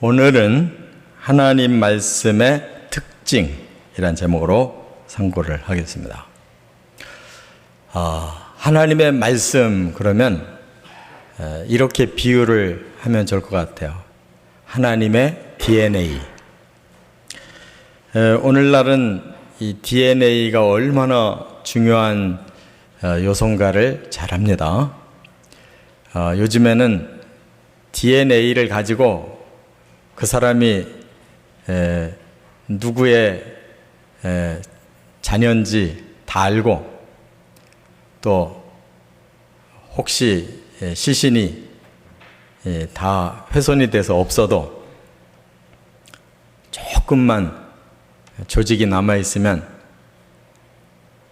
오늘은 하나님 말씀의 특징이란 제목으로 상고를 하겠습니다. 하나님의 말씀 그러면 이렇게 비유를 하면 좋을 것 같아요. 하나님의 DNA. 오늘날은 이 DNA가 얼마나 중요한 요소인가를 잘 압니다. 요즘에는 DNA를 가지고 그 사람이 누구의 자녀인지 다 알고, 또 혹시 시신이 다 훼손이 돼서 없어도 조금만 조직이 남아있으면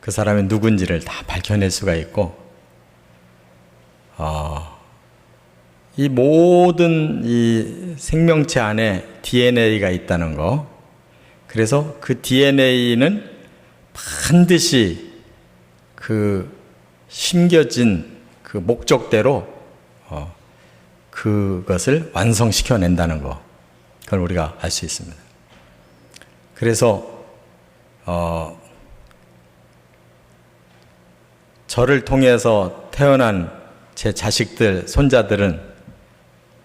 그 사람이 누군지를 다 밝혀낼 수가 있고, 이 모든 이 생명체 안에 DNA가 있다는 거, 그래서 그 DNA는 반드시 그 심겨진 그 목적대로 그것을 완성시켜낸다는 거, 그걸 우리가 알 수 있습니다. 그래서 저를 통해서 태어난 제 자식들, 손자들은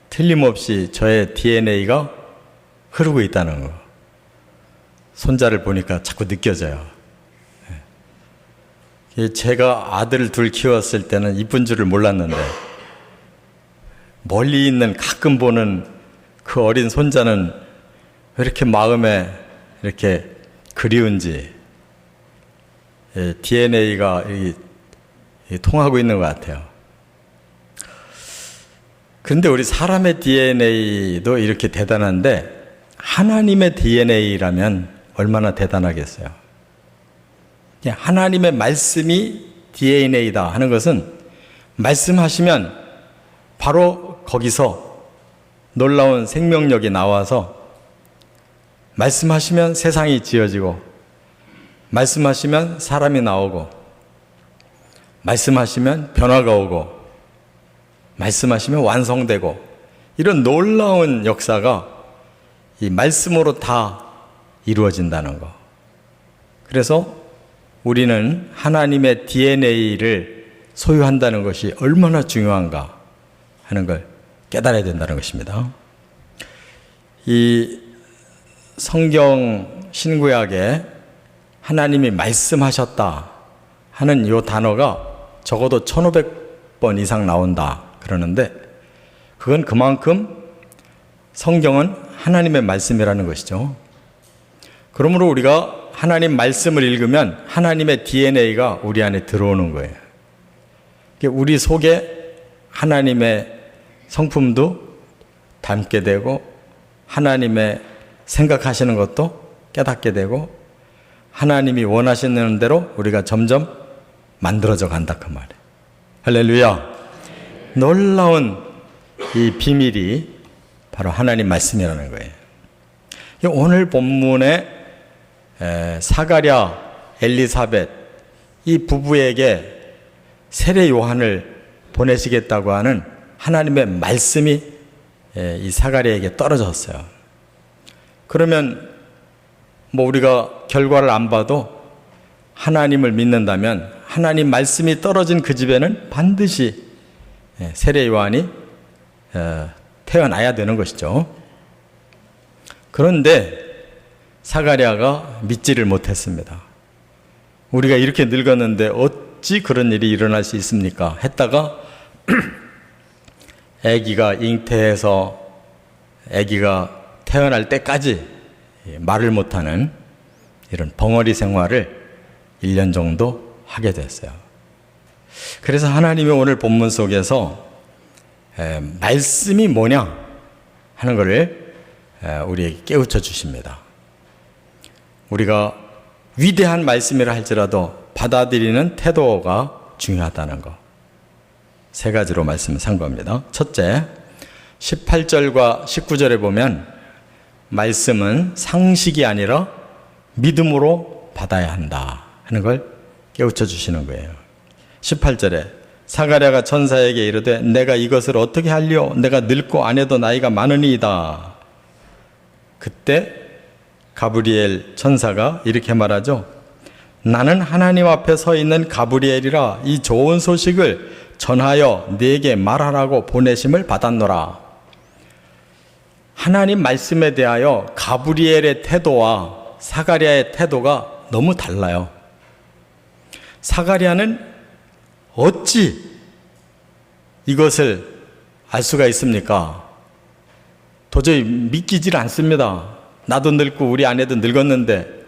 틀림없이 저의 DNA가 흐르고 있다는 거, 손자를 보니까 자꾸 느껴져요. 제가 아들을 둘 키웠을 때는 이쁜 줄을 몰랐는데, 멀리 있는 가끔 보는 그 어린 손자는 왜 이렇게 마음에 이렇게 그리운지 DNA가 통하고 있는 것 같아요. 그런데 우리 사람의 DNA도 이렇게 대단한데, 하나님의 DNA라면 얼마나 대단하겠어요. 하나님의 말씀이 DNA다 하는 것은, 말씀하시면 바로 거기서 놀라운 생명력이 나와서, 말씀하시면 세상이 지어지고, 말씀하시면 사람이 나오고, 말씀하시면 변화가 오고, 말씀하시면 완성되고, 이런 놀라운 역사가 이 말씀으로 다 이루어진다는 거. 그래서 우리는 하나님의 DNA를 소유한다는 것이 얼마나 중요한가 하는 걸 깨달아야 된다는 것입니다. 이 성경 신구약에 하나님이 말씀하셨다 하는 이 단어가 적어도 1500번 이상 나온다 그러는데, 그건 그만큼 성경은 하나님의 말씀이라는 것이죠. 그러므로 우리가 하나님 말씀을 읽으면 하나님의 DNA가 우리 안에 들어오는 거예요. 우리 속에 하나님의 성품도 담게 되고, 하나님의 생각하시는 것도 깨닫게 되고, 하나님이 원하시는 대로 우리가 점점 만들어져 간다 그 말이에요. 할렐루야. 놀라운 이 비밀이 바로 하나님 말씀이라는 거예요. 오늘 본문에 사가랴, 엘리사벳 이 부부에게 세례 요한을 보내시겠다고 하는 하나님의 말씀이 이 사가랴에게 떨어졌어요. 그러면 우리가 결과를 안 봐도 하나님을 믿는다면 하나님 말씀이 떨어진 그 집에는 반드시 세례 요한이 태어나야 되는 것이죠. 그런데 사가랴가 믿지를 못했습니다. 우리가 이렇게 늙었는데 어찌 그런 일이 일어날 수 있습니까? 했다가 아기가 잉태해서 아기가 태어날 때까지 말을 못하는 이런 벙어리 생활을 1년 정도 하게 됐어요. 그래서 하나님이 오늘 본문 속에서 말씀이 뭐냐 하는 것을 우리에게 깨우쳐 주십니다. 우리가 위대한 말씀이라 할지라도 받아들이는 태도가 중요하다는 것, 세 가지로 말씀을 상고합니다. 첫째, 18절과 19절에 보면 말씀은 상식이 아니라 믿음으로 받아야 한다 하는 걸 깨우쳐 주시는 거예요. 18절에 사가랴가 천사에게 이르되 내가 이것을 어떻게 하리요? 내가 늙고 아내도 나이가 많으니이다. 그때 가브리엘 천사가 이렇게 말하죠. 나는 하나님 앞에 서 있는 가브리엘이라 이 좋은 소식을 전하여 네게 말하라고 보내심을 받았노라. 하나님 말씀에 대하여 가브리엘의 태도와 사가랴의 태도가 너무 달라요. 사가랴는 어찌 이것을 알 수가 있습니까? 도저히 믿기질 않습니다. 나도 늙고 우리 아내도 늙었는데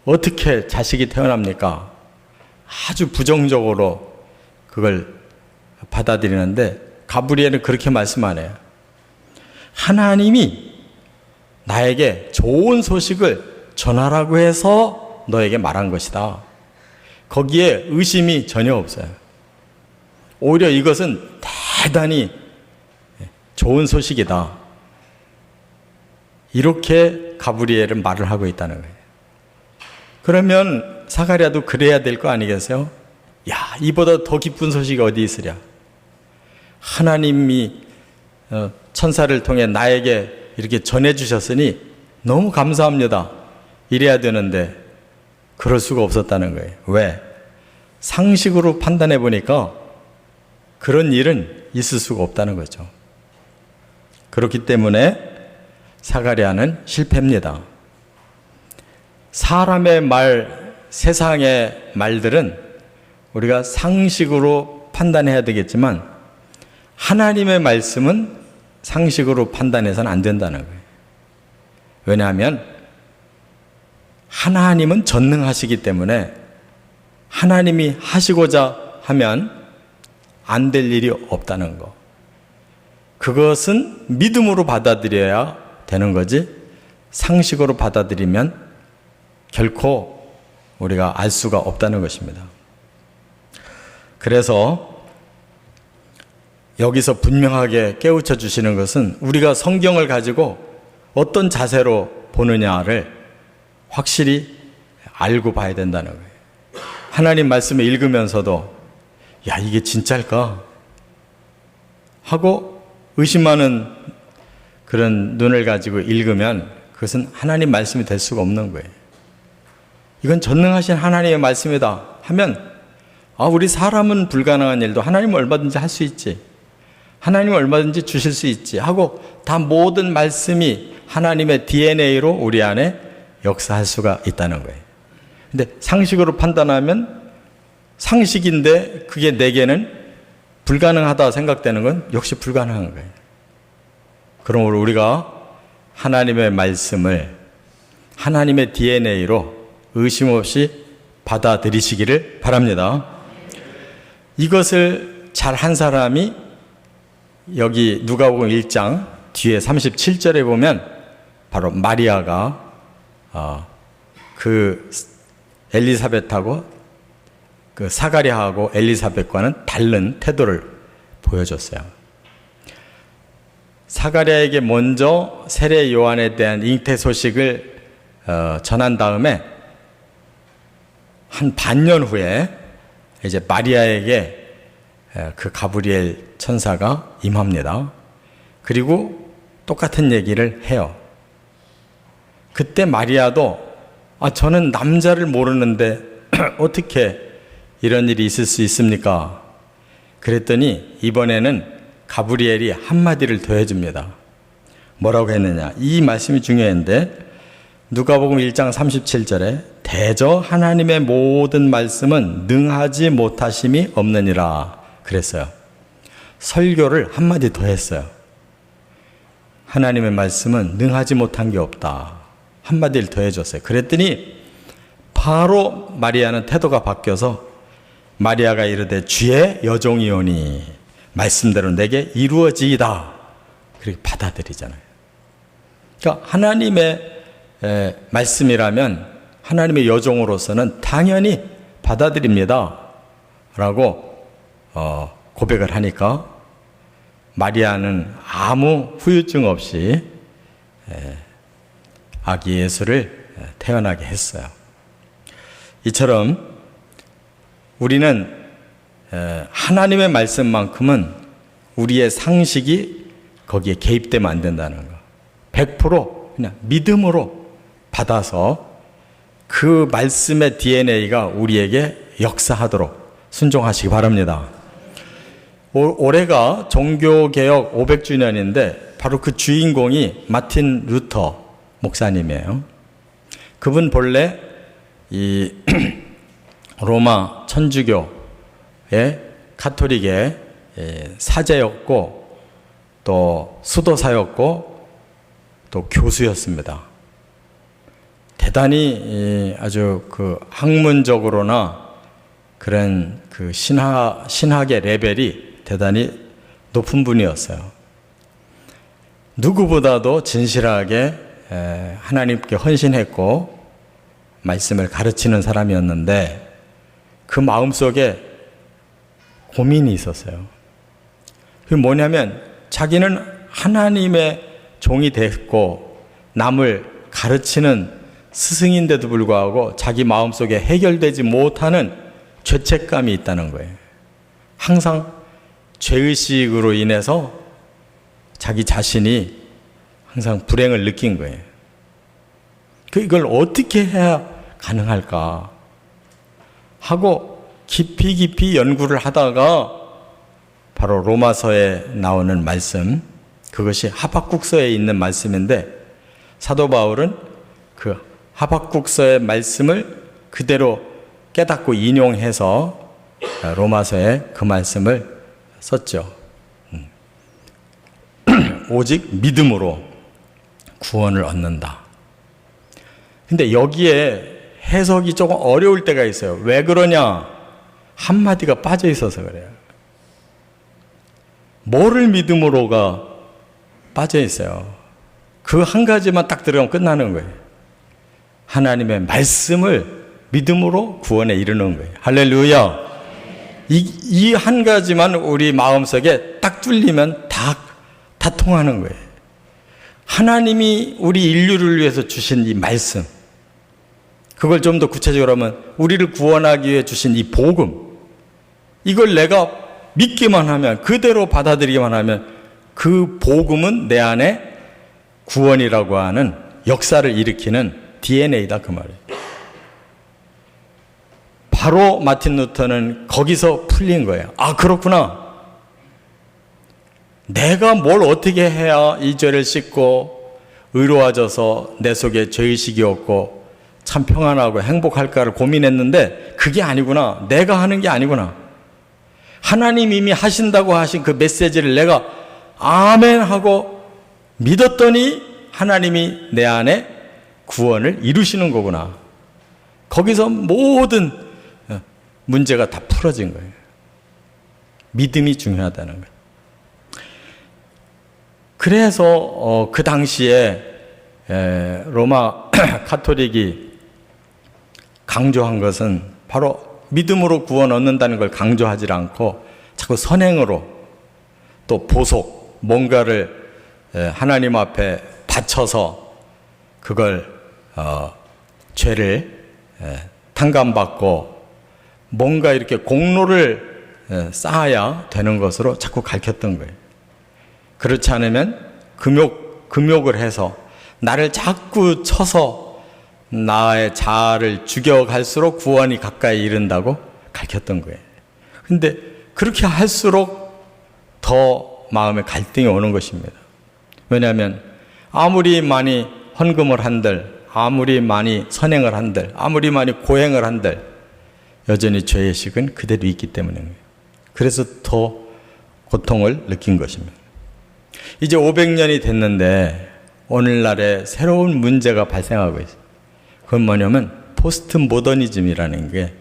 어떻게 자식이 태어납니까? 아주 부정적으로 그걸 받아들이는데 가브리엘은 그렇게 말씀 안 해요. 하나님이 나에게 좋은 소식을 전하라고 해서 너에게 말한 것이다. 거기에 의심이 전혀 없어요. 오히려 이것은 대단히 좋은 소식이다. 이렇게 가브리엘은 말을 하고 있다는 거예요. 그러면 사가랴도 그래야 될 거 아니겠어요? 야, 이보다 더 기쁜 소식이 어디 있으랴. 하나님이 천사를 통해 나에게 이렇게 전해주셨으니 너무 감사합니다. 이래야 되는데 그럴 수가 없었다는 거예요. 왜? 상식으로 판단해 보니까 그런 일은 있을 수가 없다는 거죠. 그렇기 때문에 사가랴는 실패입니다. 사람의 말, 세상의 말들은 우리가 상식으로 판단해야 되겠지만 하나님의 말씀은 상식으로 판단해서는 안 된다는 거예요. 왜냐하면 하나님은 전능하시기 때문에 하나님이 하시고자 하면 안 될 일이 없다는 거. 그것은 믿음으로 받아들여야 되는 거지 상식으로 받아들이면 결코 우리가 알 수가 없다는 것입니다. 그래서 여기서 분명하게 깨우쳐 주시는 것은 우리가 성경을 가지고 어떤 자세로 보느냐를 확실히 알고 봐야 된다는 거예요. 하나님 말씀을 읽으면서도 야, 이게 진짜일까? 하고 의심하는 그런 눈을 가지고 읽으면 그것은 하나님 말씀이 될 수가 없는 거예요. 이건 전능하신 하나님의 말씀이다 하면 우리 사람은 불가능한 일도 하나님은 얼마든지 할 수 있지. 하나님은 얼마든지 주실 수 있지 하고 다 모든 말씀이 하나님의 DNA로 우리 안에 역사할 수가 있다는 거예요. 근데 상식으로 판단하면 상식인데 그게 내게는 불가능하다 생각되는 건 역시 불가능한 거예요. 그러므로 우리가 하나님의 말씀을 하나님의 DNA로 의심 없이 받아들이시기를 바랍니다. 이것을 잘 한 사람이 여기 누가복음 1장 뒤에 37절에 보면 바로 마리아가 그 엘리사벳하고 그 사가랴하고 엘리사벳과는 다른 태도를 보여줬어요. 사가랴에게 먼저 세례 요한에 대한 잉태 소식을 전한 다음에 한 반년 후에 이제 마리아에게 그 가브리엘 천사가 임합니다. 그리고 똑같은 얘기를 해요. 그때 마리아도 저는 남자를 모르는데 어떻게 이런 일이 있을 수 있습니까? 그랬더니 이번에는 가브리엘이 한마디를 더 해줍니다. 뭐라고 했느냐? 이 말씀이 중요한데 누가복음 1장 37절에 대저 하나님의 모든 말씀은 능하지 못하심이 없느니라 그랬어요. 설교를 한마디 더 했어요. 하나님의 말씀은 능하지 못한 게 없다. 한마디를 더 해줬어요. 그랬더니 바로 마리아는 태도가 바뀌어서 마리아가 이르되 주의 여종이오니 말씀대로 내게 이루어지이다. 그렇게 받아들이잖아요. 그러니까 하나님의 말씀이라면 하나님의 여종으로서는 당연히 받아들입니다. 라고 고백을 하니까 마리아는 아무 후유증 없이 아기 예수를 태어나게 했어요. 이처럼 우리는 하나님의 말씀만큼은 우리의 상식이 거기에 개입되면 안 된다는 거. 100% 그냥 믿음으로 받아서 그 말씀의 DNA가 우리에게 역사하도록 순종하시기 바랍니다. 올해가 종교개혁 500주년인데 바로 그 주인공이 마틴 루터 목사님이에요. 그분 본래 이 로마 천주교의 가톨릭의 사제였고 또 수도사였고 또 교수였습니다. 대단히 아주 그 학문적으로나 그런 그 신학의 레벨이 대단히 높은 분이었어요. 누구보다도 진실하게 하나님께 헌신했고 말씀을 가르치는 사람이었는데 그 마음속에 고민이 있었어요. 그게 뭐냐면 자기는 하나님의 종이 됐고 남을 가르치는 스승인데도 불구하고 자기 마음속에 해결되지 못하는 죄책감이 있다는 거예요. 항상 죄의식으로 인해서 자기 자신이 항상 불행을 느낀 거예요. 이걸 어떻게 해야 가능할까 하고 깊이 연구를 하다가 바로 로마서에 나오는 말씀, 그것이 하박국서에 있는 말씀인데 사도 바울은 그 하박국서의 말씀을 그대로 깨닫고 인용해서 로마서에 그 말씀을 썼죠. 오직 믿음으로 구원을 얻는다. 근데 여기에 해석이 조금 어려울 때가 있어요. 왜 그러냐? 한마디가 빠져 있어서 그래요. 뭐를 믿음으로가 빠져 있어요. 그 한 가지만 딱 들어가면 끝나는 거예요. 하나님의 말씀을 믿음으로 구원에 이르는 거예요. 할렐루야. 이 한 가지만 우리 마음속에 딱 뚫리면 다 통하는 거예요. 하나님이 우리 인류를 위해서 주신 이 말씀, 그걸 좀 더 구체적으로 하면 우리를 구원하기 위해 주신 이 복음, 이걸 내가 믿기만 하면, 그대로 받아들이기만 하면 그 복음은 내 안에 구원이라고 하는 역사를 일으키는 DNA다 그 말이에요. 바로 마틴 루터는 거기서 풀린 거예요. 아, 그렇구나. 내가 뭘 어떻게 해야 이 죄를 씻고 의로워져서 내 속에 죄의식이 없고 참 평안하고 행복할까를 고민했는데 그게 아니구나. 내가 하는 게 아니구나. 하나님 이미 하신다고 하신 그 메시지를 내가 아멘 하고 믿었더니 하나님이 내 안에 구원을 이루시는 거구나. 거기서 모든 문제가 다 풀어진 거예요. 믿음이 중요하다는 거예요. 그래서 그 당시에 로마 가톨릭이 강조한 것은 바로 믿음으로 구원 얻는다는 걸 강조하지 않고 자꾸 선행으로 또 보속, 뭔가를 하나님 앞에 바쳐서 그걸 죄를 탕감받고 뭔가 이렇게 공로를 쌓아야 되는 것으로 자꾸 가르쳤던 거예요. 그렇지 않으면 금욕을 해서 나를 자꾸 쳐서 나의 자아를 죽여갈수록 구원이 가까이 이른다고 가르쳤던 거예요. 근데 그렇게 할수록 더 마음에 갈등이 오는 것입니다. 왜냐하면 아무리 많이 헌금을 한들, 아무리 많이 선행을 한들, 아무리 많이 고행을 한들 여전히 죄의식은 그대로 있기 때문에 그래서 더 고통을 느낀 것입니다. 이제 500년이 됐는데 오늘날에 새로운 문제가 발생하고 있어요. 그건 뭐냐면 포스트 모더니즘이라는 게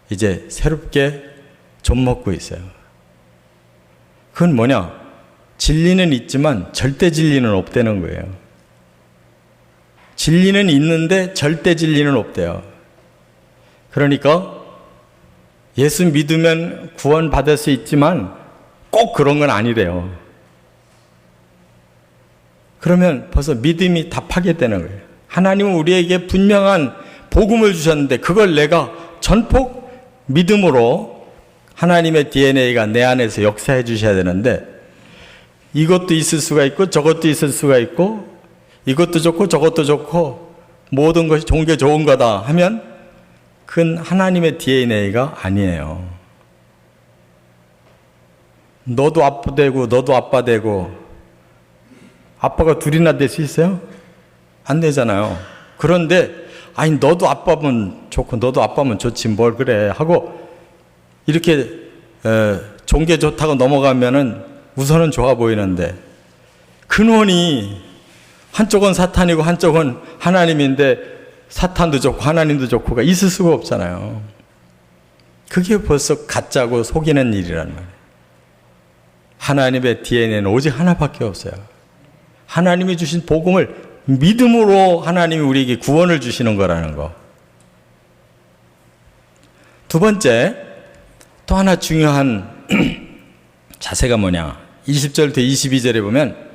이제 새롭게 좀먹고 있어요. 그건 뭐냐? 진리는 있지만 절대 진리는 없다는 거예요. 진리는 있는데 절대 진리는 없대요. 그러니까 예수 믿으면 구원 받을 수 있지만 꼭 그런 건 아니래요. 그러면 벌써 믿음이 다 파괴되는 거예요. 하나님은 우리에게 분명한 복음을 주셨는데 그걸 내가 전폭 믿음으로 하나님의 DNA가 내 안에서 역사해 주셔야 되는데 이것도 있을 수가 있고 저것도 있을 수가 있고 이것도 좋고 저것도 좋고 모든 것이 좋은 게 좋은 거다 하면 그건 하나님의 DNA가 아니에요. 너도 아빠 되고 너도 아빠 되고 아빠가 둘이나 될 수 있어요? 안 되잖아요. 그런데 아니 너도 아빠면 좋고 너도 아빠면 좋지 뭘 그래 하고 이렇게 좋은 게 좋다고 넘어가면은 우선은 좋아 보이는데 근원이 한쪽은 사탄이고 한쪽은 하나님인데 사탄도 좋고 하나님도 좋고가 있을 수가 없잖아요. 그게 벌써 가짜고 속이는 일이란 말이에요. 하나님의 DNA는 오직 하나밖에 없어요. 하나님이 주신 복음을 믿음으로 하나님이 우리에게 구원을 주시는 거라는 거. 두 번째, 또 하나 중요한 자세가 뭐냐. 20절부터 22절에 보면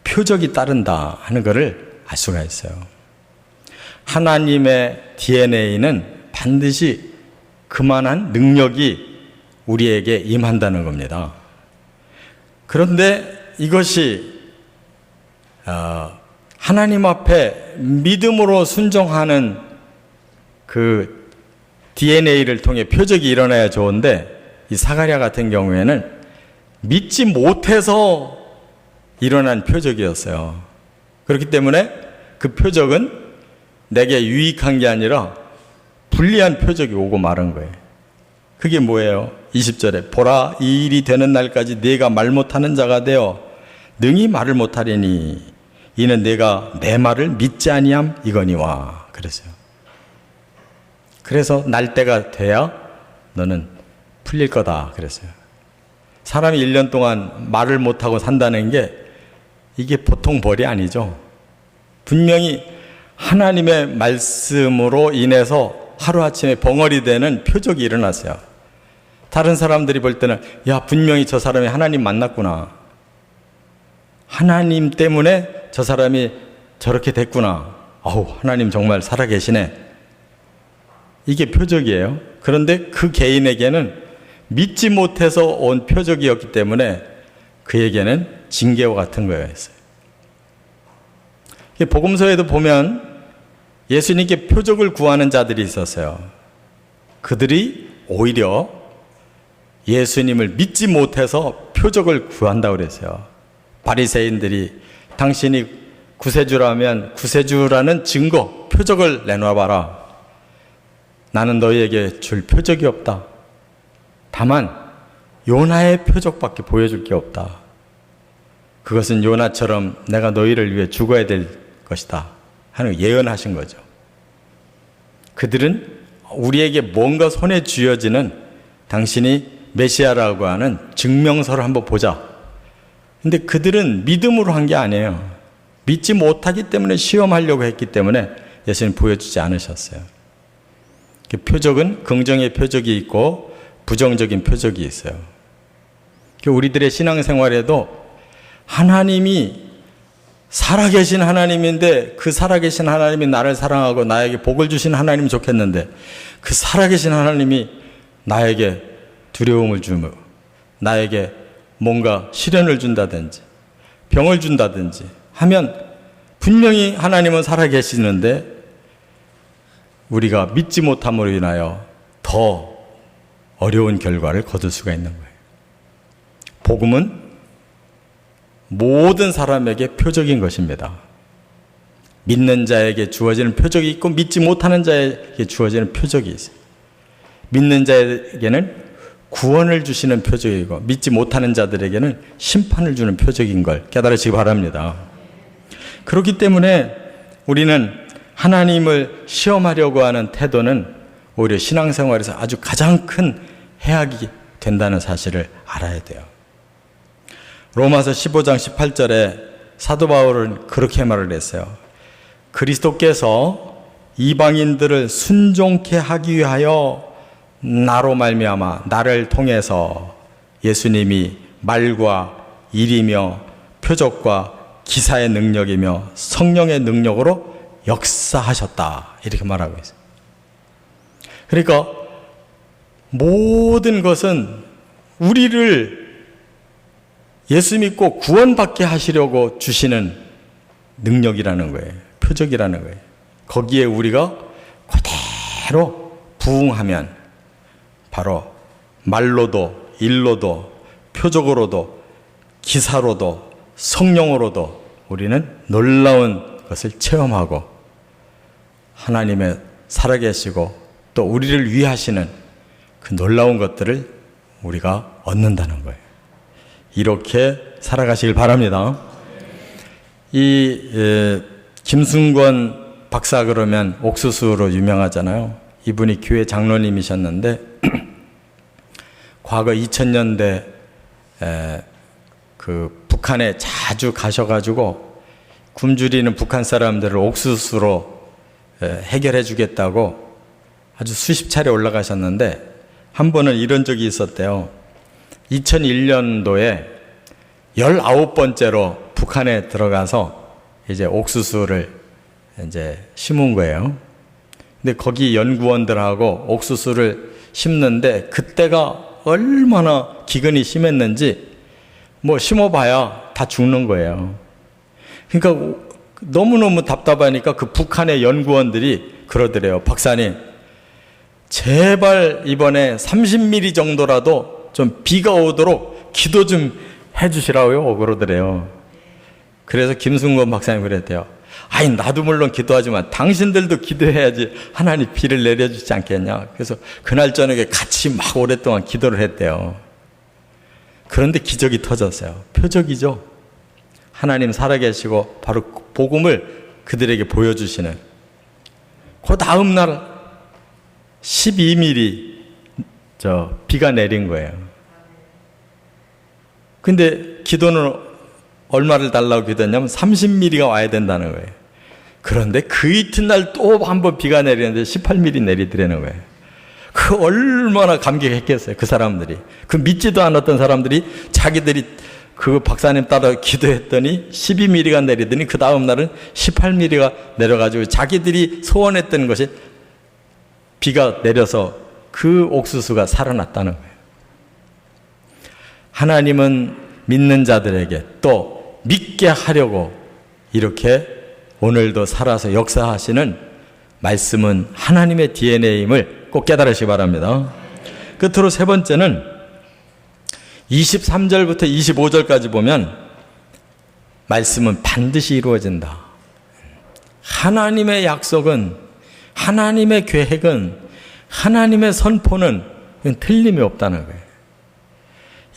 표적이 따른다 하는 것을 알 수가 있어요. 하나님의 DNA는 반드시 그만한 능력이 우리에게 임한다는 겁니다. 그런데 이것이 하나님 앞에 믿음으로 순종하는 그 DNA를 통해 표적이 일어나야 좋은데 이 사가랴 같은 경우에는 믿지 못해서 일어난 표적이었어요. 그렇기 때문에 그 표적은 내게 유익한 게 아니라 불리한 표적이 오고 말은 거예요. 그게 뭐예요? 20절에 보라 이 일이 되는 날까지 네가 말 못하는 자가 되어 능히 말을 못하리니 이는 내가 내 말을 믿지 아니함 이거니와 그랬어요. 그래서 날 때가 돼야 너는 풀릴 거다 그랬어요. 사람이 1년 동안 말을 못하고 산다는 게 이게 보통 벌이 아니죠. 분명히 하나님의 말씀으로 인해서 하루아침에 벙어리 되는 표적이 일어났어요. 다른 사람들이 볼 때는 야 분명히 저 사람이 하나님 만났구나. 하나님 때문에 저 사람이 저렇게 됐구나. 아우 하나님 정말 살아계시네. 이게 표적이에요. 그런데 그 개인에게는 믿지 못해서 온 표적이었기 때문에 그에게는 징계와 같은 거였어요. 복음서에도 보면 예수님께 표적을 구하는 자들이 있었어요. 그들이 오히려 예수님을 믿지 못해서 표적을 구한다고 그랬어요. 바리새인들이 당신이 구세주라면 구세주라는 증거, 표적을 내놔봐라. 나는 너희에게 줄 표적이 없다. 다만 요나의 표적밖에 보여줄 게 없다. 그것은 요나처럼 내가 너희를 위해 죽어야 될 것이다 하는 예언하신 거죠. 그들은 우리에게 뭔가 손에 쥐어지는 당신이 메시아라고 하는 증명서를 한번 보자. 근데 그들은 믿음으로 한 게 아니에요. 믿지 못하기 때문에 시험하려고 했기 때문에 예수님 보여주지 않으셨어요. 표적은 긍정의 표적이 있고 부정적인 표적이 있어요. 우리들의 신앙생활에도 하나님이 살아계신 하나님인데 그 살아계신 하나님이 나를 사랑하고 나에게 복을 주신 하나님이 좋겠는데 그 살아계신 하나님이 나에게 두려움을 주며 나에게 뭔가 시련을 준다든지 병을 준다든지 하면 분명히 하나님은 살아계시는데 우리가 믿지 못함으로 인하여 더 어려운 결과를 거둘 수가 있는 거예요. 복음은 모든 사람에게 표적인 것입니다. 믿는 자에게 주어지는 표적이 있고 믿지 못하는 자에게 주어지는 표적이 있어요. 믿는 자에게는 구원을 주시는 표적이고 믿지 못하는 자들에게는 심판을 주는 표적인 걸 깨달으시기 바랍니다. 그렇기 때문에 우리는 하나님을 시험하려고 하는 태도는 오히려 신앙생활에서 아주 가장 큰 해악이 된다는 사실을 알아야 돼요. 로마서 15장 18절에 사도 바울은 그렇게 말을 했어요. 그리스도께서 이방인들을 순종케 하기 위하여 나로 말미암아 나를 통해서 예수님이 말과 일이며 표적과 기사의 능력이며 성령의 능력으로 역사하셨다 이렇게 말하고 있어요. 그러니까 모든 것은 우리를 예수 믿고 구원받게 하시려고 주시는 능력이라는 거예요. 표적이라는 거예요. 거기에 우리가 그대로 부응하면 바로 말로도 일로도 표적으로도 기사로도 성령으로도 우리는 놀라운 것을 체험하고 하나님의 살아계시고 또 우리를 위하시는 그 놀라운 것들을 우리가 얻는다는 거예요. 이렇게 살아가시길 바랍니다. 김순권 박사 그러면 옥수수로 유명하잖아요. 이분이 교회 장로님이셨는데 과거 2000년대 그 북한에 자주 가셔가지고 굶주리는 북한 사람들을 옥수수로 해결해 주겠다고 아주 수십 차례 올라가셨는데 한 번은 이런 적이 있었대요. 2001년도에 19번째로 북한에 들어가서 이제 옥수수를 이제 심은 거예요. 근데 거기 연구원들하고 옥수수를 심는데 그때가 얼마나 기근이 심했는지 뭐 심어봐야 다 죽는 거예요. 그러니까 너무너무 답답하니까 그 북한의 연구원들이 그러더래요. 박사님, 제발 이번에 30mm 정도라도 좀 비가 오도록 기도 좀 해주시라고요. 그러더래요. 그래서 김순권 박사님 그랬대요. 아니, 나도 물론 기도하지만 당신들도 기도해야지 하나님 비를 내려주지 않겠냐. 그래서 그날 저녁에 같이 막 오랫동안 기도를 했대요. 그런데 기적이 터졌어요. 표적이죠. 하나님 살아계시고 바로 복음을 그들에게 보여주시는. 그 다음 날 12mm 비가 내린 거예요. 근데 기도는 얼마를 달라고 기도했냐면 30mm가 와야 된다는 거예요. 그런데 그 이튿날 또 한 번 비가 내리는데 18mm 내리더라는 거예요. 그 얼마나 감격했겠어요, 그 사람들이. 그 믿지도 않았던 사람들이 자기들이 그 박사님 따라 기도했더니 12mm가 내리더니 그 다음 날은 18mm가 내려가지고 자기들이 소원했던 것이 비가 내려서 그 옥수수가 살아났다는 거예요. 하나님은 믿는 자들에게 또 믿게 하려고 이렇게 오늘도 살아서 역사하시는 말씀은 하나님의 DNA임을 꼭 깨달으시기 바랍니다. 끝으로 세 번째는 23절부터 25절까지 보면 말씀은 반드시 이루어진다. 하나님의 약속은, 하나님의 계획은, 하나님의 선포는 틀림이 없다는 거예요.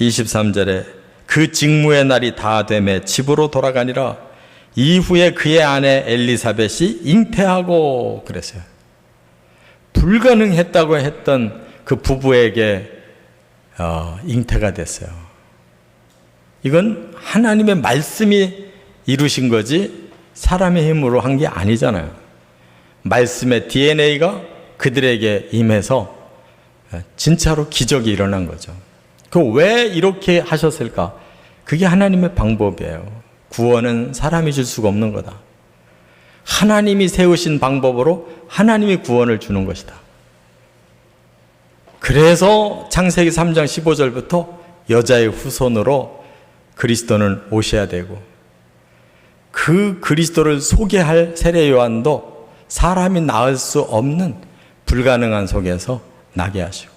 23절에 그 직무의 날이 다 되매 집으로 돌아가니라. 이후에 그의 아내 엘리사벳이 잉태하고 그랬어요. 불가능했다고 했던 그 부부에게 잉태가 됐어요. 이건 하나님의 말씀이 이루신 거지 사람의 힘으로 한 게 아니잖아요. 말씀의 DNA가 그들에게 임해서 진짜로 기적이 일어난 거죠. 그 왜 이렇게 하셨을까? 그게 하나님의 방법이에요. 구원은 사람이 줄 수가 없는 거다. 하나님이 세우신 방법으로 하나님이 구원을 주는 것이다. 그래서 창세기 3장 15절부터 여자의 후손으로 그리스도는 오셔야 되고, 그 그리스도를 소개할 세례 요한도 사람이 낳을 수 없는 불가능한 속에서 나게 하시고,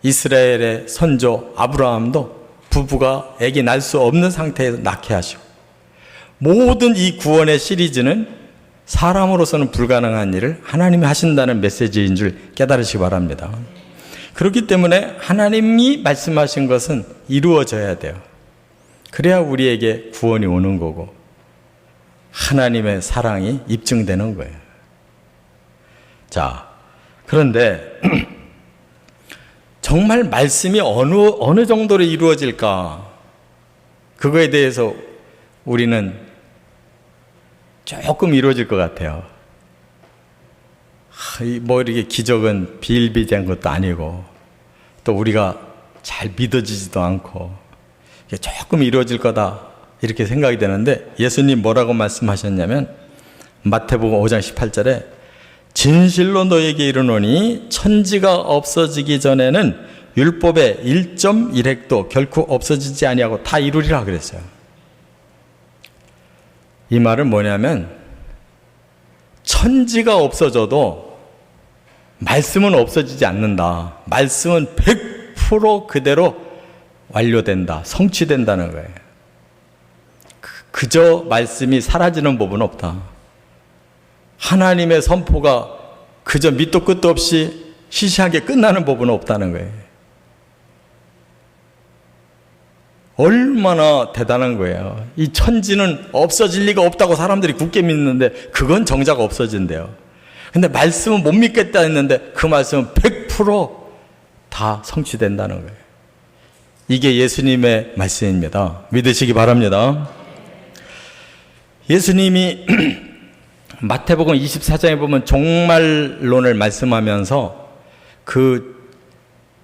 이스라엘의 선조 아브라함도 부부가 아기 낳을 수 없는 상태에서 낳게 하시고, 모든 이 구원의 시리즈는 사람으로서는 불가능한 일을 하나님이 하신다는 메시지인 줄 깨달으시기 바랍니다. 그렇기 때문에 하나님이 말씀하신 것은 이루어져야 돼요. 그래야 우리에게 구원이 오는 거고 하나님의 사랑이 입증되는 거예요. 자, 그런데 정말 말씀이 어느 정도로 이루어질까? 그거에 대해서 우리는 조금 이루어질 것 같아요. 뭐 이렇게 기적은 비일비재한 것도 아니고 또 우리가 잘 믿어지지도 않고 조금 이루어질 거다 이렇게 생각이 되는데, 예수님 뭐라고 말씀하셨냐면 마태복음 5장 18절에 진실로 너에게 이르노니 천지가 없어지기 전에는 율법의 1.1획도 결코 없어지지 아니하고 다 이루리라 그랬어요. 이 말은 뭐냐면 천지가 없어져도 말씀은 없어지지 않는다. 말씀은 100% 그대로 완료된다. 성취된다는 거예요. 그저 말씀이 사라지는 법은 없다. 하나님의 선포가 그저 밑도 끝도 없이 시시하게 끝나는 법은 없다는 거예요. 얼마나 대단한 거예요. 이 천지는 없어질 리가 없다고 사람들이 굳게 믿는데 그건 정작 없어진대요. 근데 말씀은 못 믿겠다 했는데 그 말씀은 100% 성취된다는 거예요. 이게 예수님의 말씀입니다. 믿으시기 바랍니다. 예수님이 마태복음 24장에 보면 종말론을 말씀하면서 그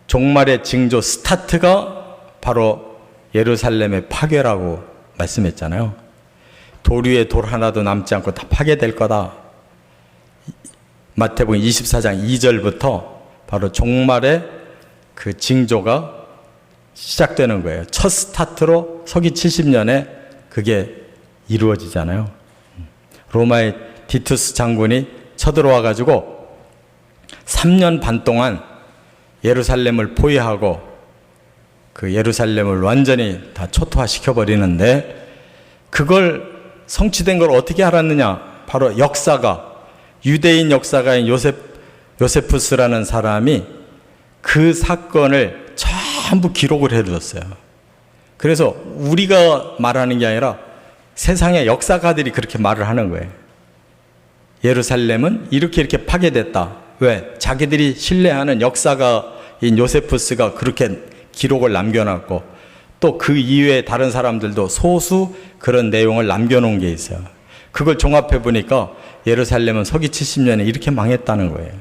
종말의 징조 스타트가 바로 예루살렘의 파괴라고 말씀했잖아요. 돌 위에 돌 하나도 남지 않고 다 파괴될 거다. 마태복음 24장 2절부터 바로 종말의 그 징조가 시작되는 거예요. 첫 스타트로 서기 70년에 그게 이루어지잖아요. 로마의 디투스 장군이 쳐들어와 가지고 3년 반 동안 예루살렘을 포위하고 그 예루살렘을 완전히 다 초토화시켜 버리는데 그걸 성취된 걸 어떻게 알았느냐? 바로 역사가 유대인 역사가인 요세푸스라는 사람이 그 사건을 전부 기록을 해두었어요. 그래서 우리가 말하는 게 아니라 세상의 역사가들이 그렇게 말을 하는 거예요. 예루살렘은 이렇게 파괴됐다. 왜? 자기들이 신뢰하는 역사가인 요세푸스가 그렇게 기록을 남겨놨고 또 그 이외에 다른 사람들도 소수 그런 내용을 남겨놓은 게 있어요. 그걸 종합해 보니까 예루살렘은 서기 70년에 이렇게 망했다는 거예요.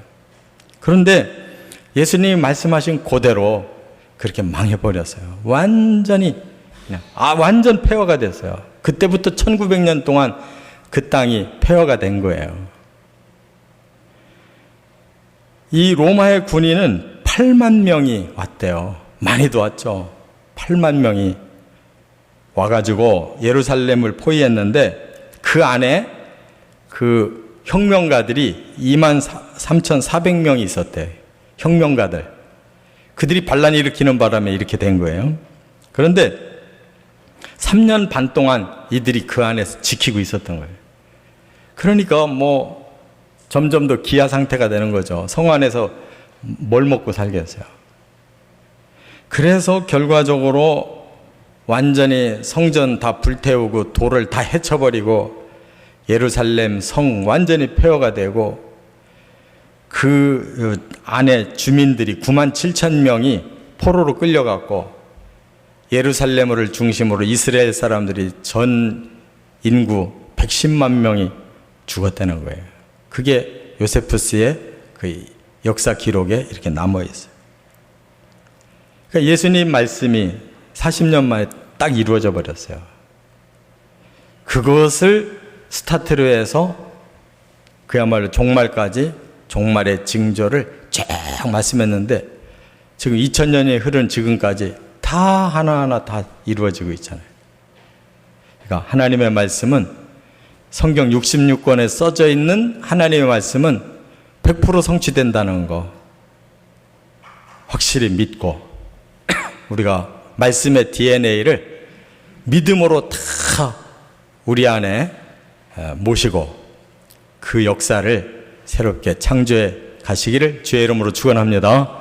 그런데 예수님이 말씀하신 그대로 그렇게 망해버렸어요. 완전히 그냥 완전 폐허가 됐어요. 그때부터 1900년 동안 그 땅이 폐허가 된 거예요. 이 로마의 군인은 8만 명이 왔대요. 많이도 왔죠. 8만 명이 와가지고 예루살렘을 포위했는데 그 안에 그 혁명가들이 23,400명이 있었대. 혁명가들. 그들이 반란 일으키는 바람에 이렇게 된 거예요. 그런데 3년 반 동안 이들이 그 안에서 지키고 있었던 거예요. 그러니까 점점 더 기아 상태가 되는 거죠. 성 안에서 뭘 먹고 살겠어요. 그래서 결과적으로 완전히 성전 다 불태우고 돌을 다 헤쳐버리고 예루살렘 성 완전히 폐허가 되고 그 안에 주민들이 9만 7천 명이 포로로 끌려갔고 예루살렘을 중심으로 이스라엘 사람들이 전 인구 110만 명이 죽었다는 거예요. 그게 요세푸스의 그 역사 기록에 이렇게 남아 있어요. 그러니까 예수님 말씀이 40년 만에 딱 이루어져 버렸어요. 그것을 스타트로 해서 그야말로 종말까지 종말의 징조를 쭉 말씀했는데 지금 2000년이 흐른 지금까지 다 하나하나 다 이루어지고 있잖아요. 그러니까 하나님의 말씀은 성경 66권에 써져 있는 하나님의 말씀은 100% 성취된다는 거 확실히 믿고 우리가 말씀의 DNA를 믿음으로 다 우리 안에 모시고 그 역사를 새롭게 창조해 가시기를 주의 이름으로 축원합니다.